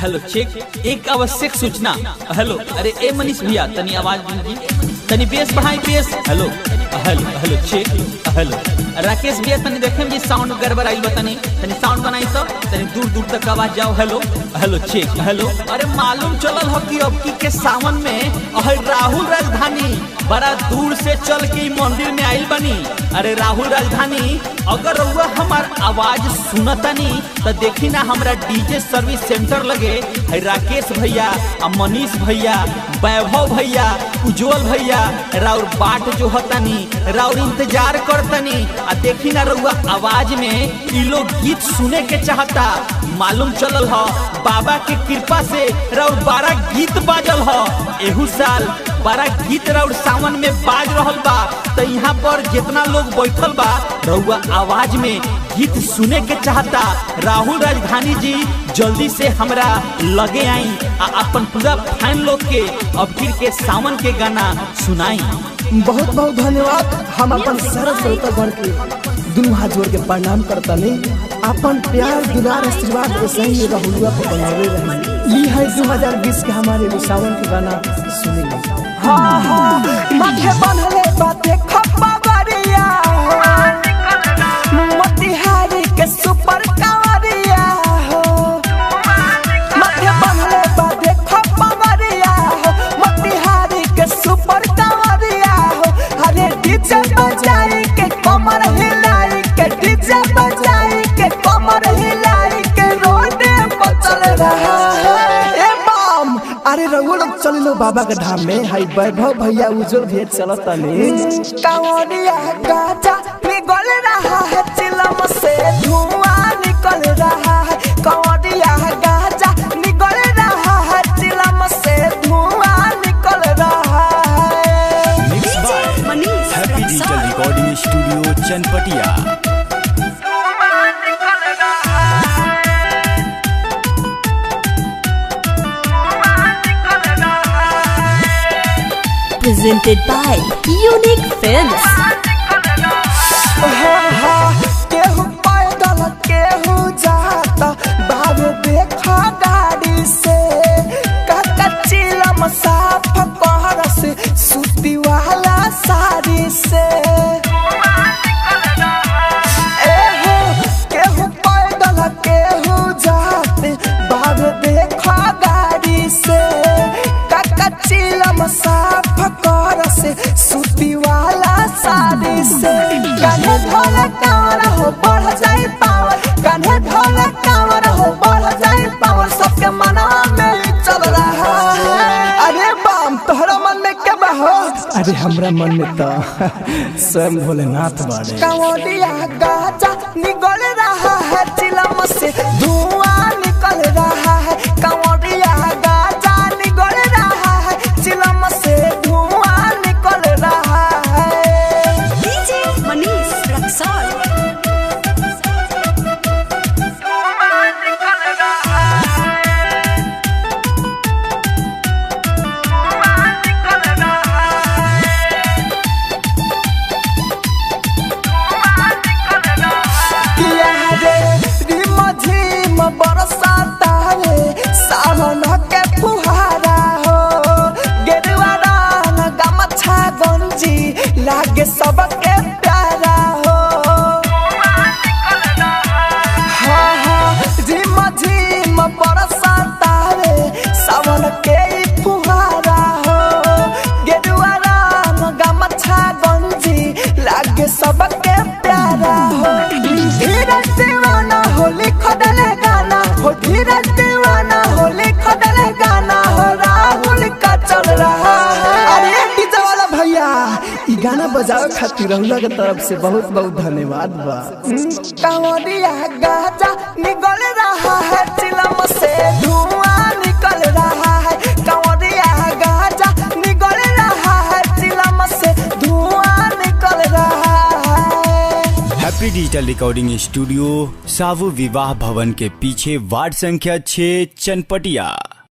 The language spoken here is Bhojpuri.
Hello check. एक आवश्यक सूचना। हेलो, अरे ए मनीष भैया तनी आवाज दीजिए, तनी बेस बढ़ाई bass. Hello hello hello check. Hello Rakesh भैया तनी देखें जी साउंड गड़बड़ आई बा, तनी साउंड बनाई तो तनी दूर दूर तक आवाज जाओ। Hello hello check. हेलो, अरे मालूम चलल हो कि अब के सावन में राहुल राजधानी बड़ा दूर से चल के मंदिर में आइल बनी। अरे राहुल राजधानी अगर रउआ हमार आवाज सुनतनी तो देखी ना हमरा डीजे सर्विस सेंटर लगे है राकेश भैया, मनीष भैया, वैभव भैया, उज्जवल भैया राउर बाट जो हतनी राउर इंतजार करतनी। आ देखी ना रउआ आवाज में ई लोग गीत सुने के चाहता। मालूम चलल हो बाबा के कृपा से राउर 12 गीत बाजल हो। एहू साल 12 गीत राउर सावन में बाज रहल बा। तो यहाँ पर जितना लोग बैठल बा रउआ आवाज में गीत सुने के चाहता। राहुल राजधानी जी जल्दी से हमरा लगे आई आ अपन पूरा फैन लोग के अब फिर के सावन के गाना सुनाई। बहुत बहुत धन्यवाद। हम अपन सारा श्रोतागण के दुनू हाथ जोड़ के प्रणाम करतनी। अपन प्यार दुलार आशीर्वाद के सही रहुआ पे बनावे रही। ये है 2020 के हमारे सावन के गाना सुनेंगे। माथे बनले बाते खपबरिया मोतिहारी के सुपर कावरिया हो। माथे बनले बाते खपबरिया मोतिहारी के सुपर कावरिया हो। अरे डीजे बजाई के कमर हिलाई के, डीजे बजाई के कमर हिलाई के रोडे पर चल रहा है। अरे रघु लोग चल लो बाबा के धाम में। हाई वैभव भैया उज्जवल भैया चलो तनी। कांवरिया गाजा निकल रहा है, चिलम से धुआं निकल रहा है। कांवरिया गाजा निकल रहा है, चिलम से धुआं निकल रहा है। Mix by happy digital recording studio Chanpatia. Presented by Unique Films. केहू पैदल केहू जाता बाबू देखा गाड़ी से। काका चिलम साफ कहर से सूती वाला साड़ी से। केहू पैदल केहू जाते बाबू देखा गाड़ी से। काका चिलम साफ कहर से सूती वाला साड़ी से। कान्हे ढोले कांवर हो बढ़ जाए पावर, कान्हे ढोले कांवर हो बढ़ जाए पावर। सबके मनवा में चल रहा है। अरे बाम तोहरा मन में क्या बा हो? अरे हमरा मन में तो स्वयं भोलेनाथ बाड़े। कांवरिया गाजा निकल रहा है, चिलम से धुआं निकल रहा है। कांवरिया गाजा निकल रहा है, चिलम से धुआं निकल रहा है। DJ Manish Raksol. बरसाता रे सावन के फुहारा हो। गेरुआ रंग गमछा गंजी लागे सबके प्यारा हो। हाँ हाँ झिम झिम बरसाता रे सावन के फुहारा हो। गेरुआ रंग गमछा गंजी लागे सबके प्यारा हो। धीरज दीवाना हो लिख दले गाना हो, धीरज दीवाना हो लिख दले गाना हो। राहुल का चल रहा है। अरे डीजे वाला भैया ई गाना बजावे खातिर रहुला के तरफ से बहुत बहुत धन्यवाद बा। कांवरिया गाजा निकल रहा है, चिलम से धुआं निकल रहा है। कांवरिया गाजा निकल रहा है, चिलम से धुआं निकल रहा है। हैप्पी डिजिटल रिकॉर्डिंग स्टूडियो सावु विवाह भवन के पीछे वार्ड संख्या 6 चनपटिया।